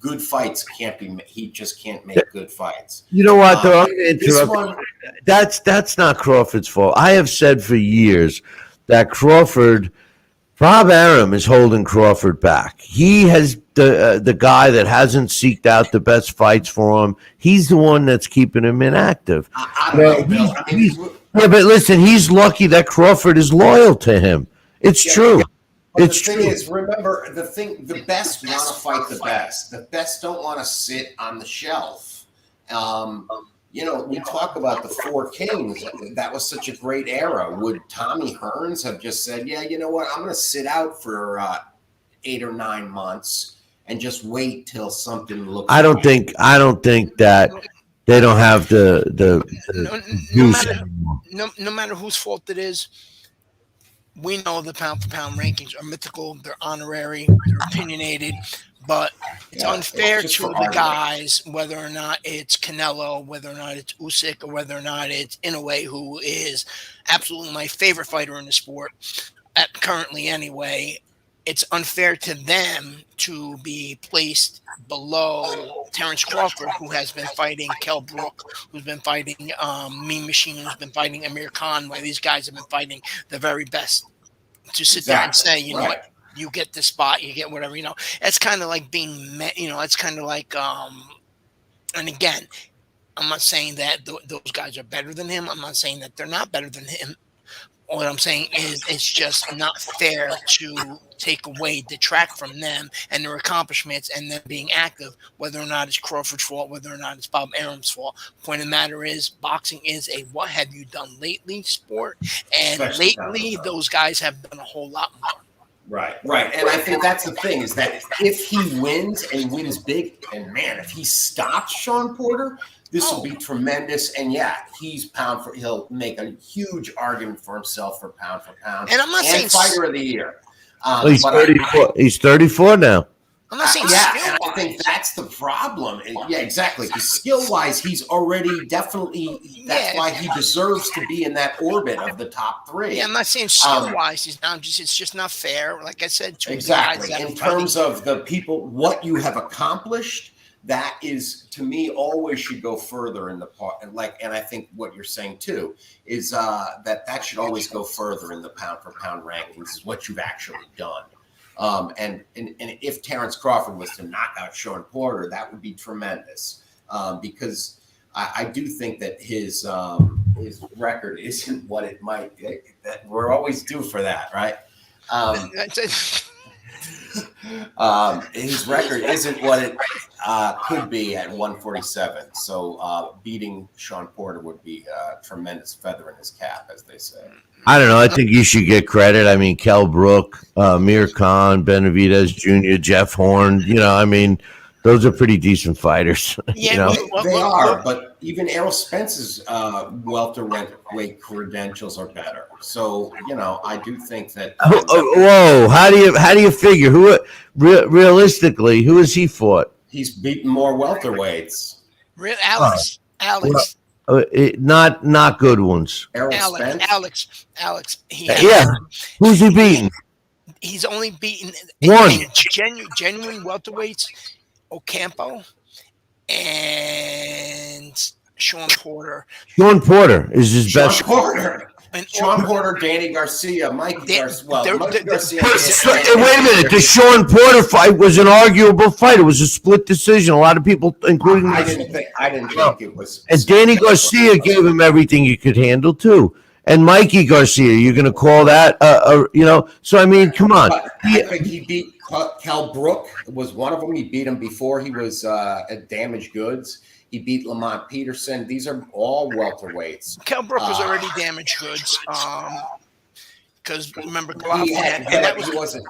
good fights can't be. He just can't make good fights. You know what? Though, I'm going to interrupt. That's not Crawford's fault. I have said for years that Bob Arum is holding Crawford back. He has the guy that hasn't seeked out the best fights for him. He's the one that's keeping him inactive. But listen, he's lucky that Crawford is loyal to him. It's true. But the thing is, remember, the best want to fight the best. The best don't want to sit on the shelf. We talk about the Four Kings. That was such a great era. Would Tommy Hearns have just said, yeah, you know what, I'm going to sit out for 8 or 9 months and just wait till something looks I don't think that they don't have the no matter whose fault it is. We know the pound for pound rankings are mythical, they're honorary, they're opinionated, but it's unfair to the guys, whether or not it's Canelo, whether or not it's Usyk, or whether or not it's Inoue, who is absolutely my favorite fighter in the sport, currently anyway. It's unfair to them to be placed below Terrence Crawford, who has been fighting Kell Brook, who's been fighting Mean Machine, who's been fighting Amir Khan, where these guys have been fighting the very best. To sit there and say, you know what, you get this spot, you get whatever, it's kind of like being, it's kind of like, and again, I'm not saying that those guys are better than him. I'm not saying that they're not better than him. What I'm saying is it's just not fair to detract from them and their accomplishments and them being active, whether or not it's Crawford's fault, whether or not it's Bob Arum's fault. Point of the matter is, boxing is a what have you done lately sport, and lately those guys have done a whole lot more. Right. And I think that's the thing, is that if he wins and wins big, and man, if he stops Sean Porter, this will be tremendous. And he'll make a huge argument for himself for pound. And I'm not saying fighter of the year. He's 34. He's 34 now. I'm not saying and I think that's the problem. Yeah, exactly. Because skill-wise, he's already definitely. That's why he deserves to be in that orbit of the top 3. Yeah, I'm not saying skill-wise he's not. It's just not fair. Like I said, exactly. In terms of the people, what you have accomplished, that is, to me, always should go further in the part. And I think what you're saying too is that should always go further in the pound for pound rankings, is what you've actually done. And if Terrence Crawford was to knock out Sean Porter, that would be tremendous, because I do think that his record isn't what it might. That we're always due for that, right? His record isn't what it could be at 147. So beating Sean Porter would be a tremendous feather in his cap, as they say. I don't know. I think you should get credit. I mean, Kell Brook, Amir Khan, Benavidez Jr., Jeff Horn. Those are pretty decent fighters. Yeah, they are. But even Errol Spence's welterweight credentials are better. So I do think that. Whoa! How do you figure? Realistically, who has he fought? He's beaten more welterweights. Alex. Not good ones. Alex. Who's he beaten? He's only beaten one. Genuine welterweights. Ocampo and Sean Porter. Sean Porter is his best. Porter. Sean Porter, Danny Garcia, Mikey Garcia. Well, Mikey Garcia. Wait a minute. The Sean Porter fight was an arguable fight. It was a split decision. A lot of people, including I didn't think it was. And Danny Garcia gave him everything he could handle too. And Mikey Garcia, you're going to call that, So I mean, come on. I think he beat Cal Brook. Was one of them. He beat him before he was at Damaged Goods. He beat Lamont Peterson. These are all welterweights. Cal Brook was already Damaged Goods. Because remember, he wasn't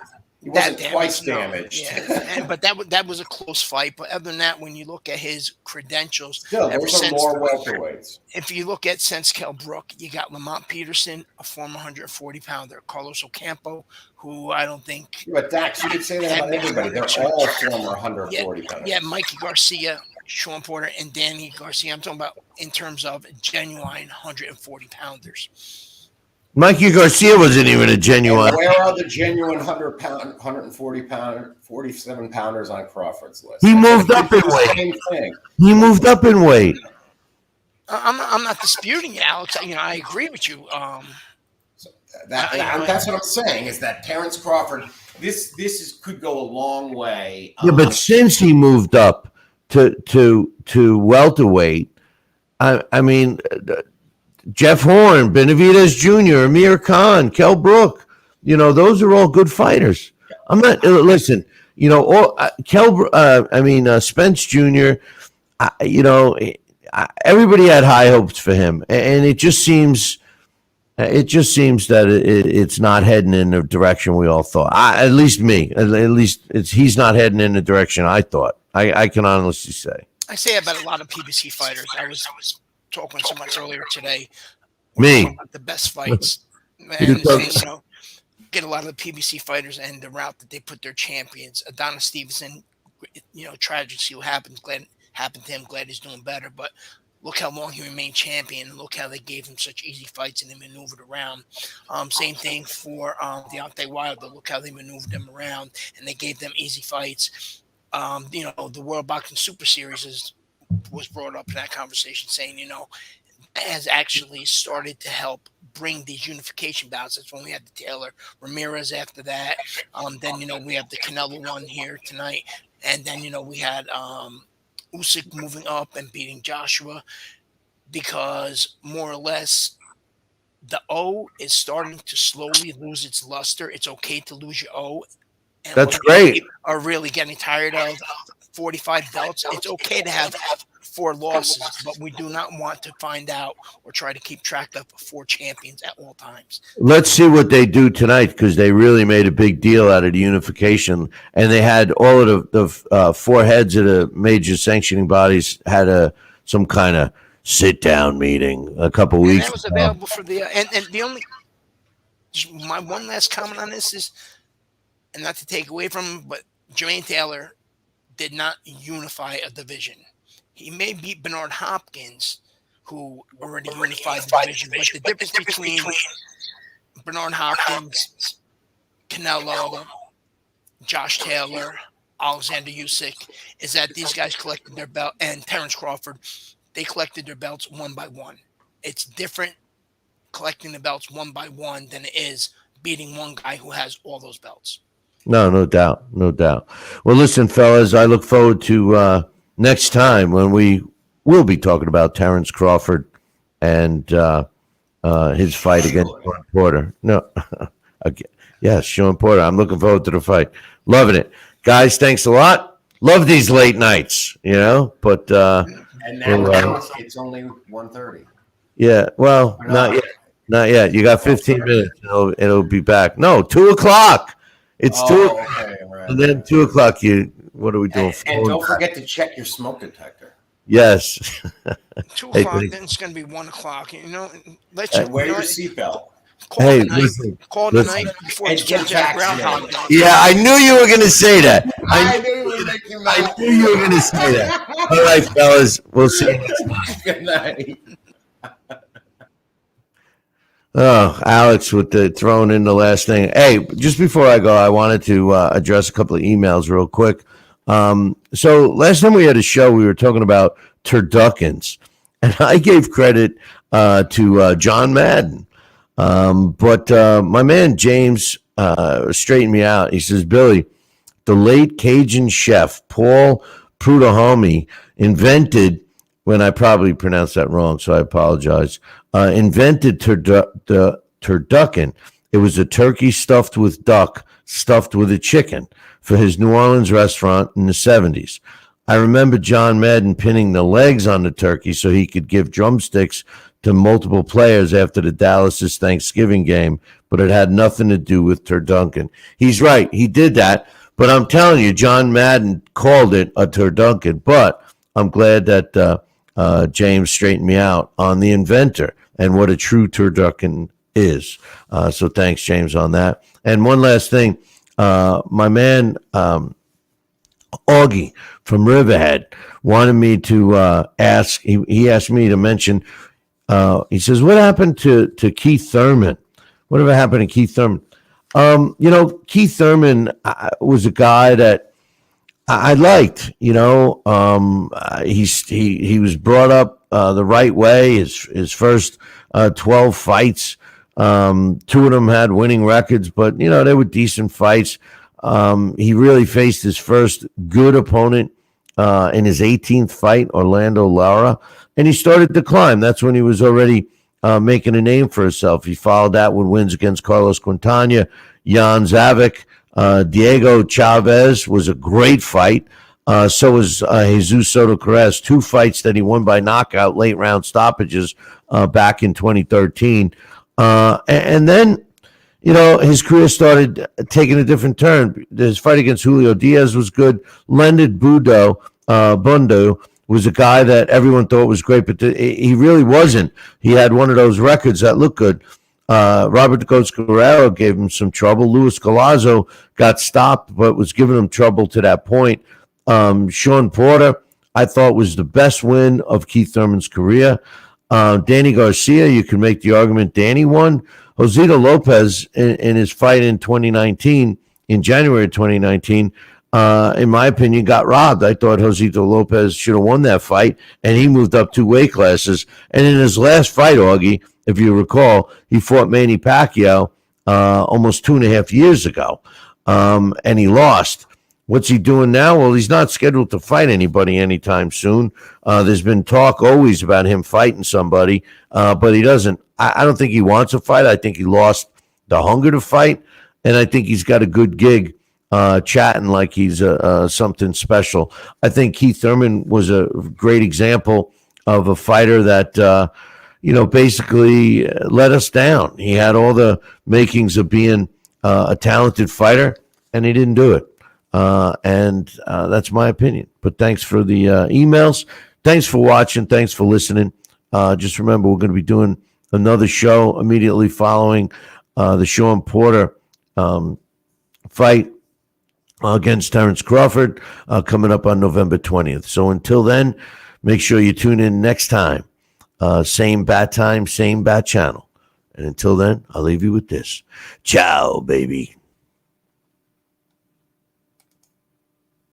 twice damaged. Yeah, but that was a close fight. But other than that, when you look at his credentials, still those are more welterweights. If you look at since Cal Brook, you got Lamont Peterson, a former 140-pounder, Carlos Ocampo, who I don't think. But Dax, you could say that about everybody. They're all former 140 pounders. Yeah, Mikey Garcia, Sean Porter, and Danny Garcia. I'm talking about in terms of genuine 140 pounders. Mikey Garcia wasn't even a genuine. And where are the genuine 140 pounder, 47 pounders on Crawford's list? He moved up in weight. He moved up in weight. I'm not disputing it, Alex. I agree with you. That's what I'm saying is that Terrence Crawford. This could go a long way. Yeah, but since he moved up to welterweight, I mean. Jeff Horn, Benavidez Jr., Amir Khan, Kell Brook, those are all good fighters. I'm not listen. Spence Jr. Everybody had high hopes for him, and it just seems that it's not heading in the direction we all thought. At least he's not heading in the direction I thought. I can honestly say. I say about a lot of PBC fighters. I was talking so much earlier today. About the best fights. And, get a lot of the PBC fighters and the route that they put their champions. Adonis Stevenson, tragic. See what happened. Happened to him. Glad he's doing better. But look how long he remained champion. Look how they gave him such easy fights and they maneuvered around. Same thing for Deontay Wilder. Look how they maneuvered him around and they gave them easy fights. The World Boxing Super Series was brought up in that conversation, saying, has actually started to help bring these unification bouts. That's when we had the Taylor Ramirez after that. Then, we have the Canelo one here tonight. And then, we had Usyk moving up and beating Joshua because more or less the O is starting to slowly lose its luster. It's okay to lose your O. And that's great. Are really getting tired of 45 belts. It's okay to have 4 losses, but we do not want to find out or try to keep track of 4 champions at all times. Let's see what they do tonight because they really made a big deal out of the unification, and they had all of the 4 heads of the major sanctioning bodies had some kind of sit-down meeting a couple weeks ago. That was available for the and the only my one last comment on this is, and not to take away from him, but Jermaine Taylor did not unify a division. He may beat Bernard Hopkins, who already unified the division, but the difference between Bernard Hopkins, Canelo, Josh Taylor, Alexander Usyk is that these guys collected their belt, and Terrence Crawford, they collected their belts one by one. It's different collecting the belts one by one than it is beating one guy who has all those belts. No doubt. Well, listen, fellas, I look forward to next time when we will be talking about Terrence Crawford and his fight against Sean Porter. Yes, Sean Porter. I'm looking forward to the fight. Loving it. Guys, thanks a lot. Love these late nights, but and now it's only 1:30. Yeah, well, not yet. You got 15 minutes. It'll be back. No, 2:00. It's 2 o'clock. Okay, right. And then 2 o'clock, what are we doing? And don't forget to check your smoke detector. Yes. 2 o'clock, then it's going to be 1 o'clock. Wear your seatbelt. Call tonight before it's get to Groundhog. Yeah, I knew you were going to say that. I knew you were making that. I knew you were going to say that. All right, fellas. We'll see you next time. Good night. Oh, Alex with the throwing in the last thing. Hey, just before I go, I wanted to address a couple of emails real quick. So last time we had a show, we were talking about turduckens, and I gave credit to John Madden. But my man James straightened me out. He says, Billy, the late Cajun chef Paul Prudhomme invented, when I probably pronounced that wrong, so I apologize, invented the turducken. It was a turkey stuffed with duck, stuffed with a chicken for his New Orleans restaurant in the 70s. I remember John Madden pinning the legs on the turkey so he could give drumsticks to multiple players after the Dallas' Thanksgiving game, but it had nothing to do with turducken. He's right. He did that. But I'm telling you, John Madden called it a turducken. But I'm glad that James straightened me out on the inventor and what a true turducken is. So thanks, James, on that. And one last thing. My man Augie from Riverhead wanted me to ask. He asked me to mention. He says, "What happened to Keith Thurman? Whatever happened to Keith Thurman?" Keith Thurman was a guy that I liked. He was brought up the right way. His first 12 fights, 2 of them had winning records, but they were decent fights. He really faced his first good opponent in his 18th fight, Orlando Lara, and he started to climb. That's when he was already making a name for himself. He followed that with wins against Carlos Quintana, Jan Zavik, Diego Chavez was a great fight. So was Jesus Soto Carrez, 2 fights that he won by knockout, late round stoppages back in 2013. And then, his career started taking a different turn. His fight against Julio Diaz was good. Leonard Bundo was a guy that everyone thought was great, but he really wasn't. He had one of those records that looked good. Robert Coach Guerrero gave him some trouble. Luis Galazzo got stopped, but was giving him trouble to that point. Sean Porter, I thought, was the best win of Keith Thurman's career. Danny Garcia, you can make the argument Danny won. Josito Lopez, in his fight in 2019, in January of 2019, in my opinion, got robbed. I thought Josito Lopez should have won that fight, and he moved up 2 weight classes. And in his last fight, Augie, if you recall, he fought Manny Pacquiao almost 2.5 years ago, and he lost. What's he doing now? Well, he's not scheduled to fight anybody anytime soon. There's been talk always about him fighting somebody, but he doesn't. I don't think he wants to fight. I think he lost the hunger to fight, and I think he's got a good gig chatting like he's something special. I think Keith Thurman was a great example of a fighter that, basically let us down. He had all the makings of being a talented fighter, and he didn't do it. And that's my opinion. But thanks for the emails. Thanks for watching. Thanks for listening. Just remember, we're going to be doing another show immediately following the Sean Porter fight against Terrence Crawford coming up on November 20th. So until then, make sure you tune in next time. Same bat time, same bat channel. And until then, I'll leave you with this. Ciao, baby.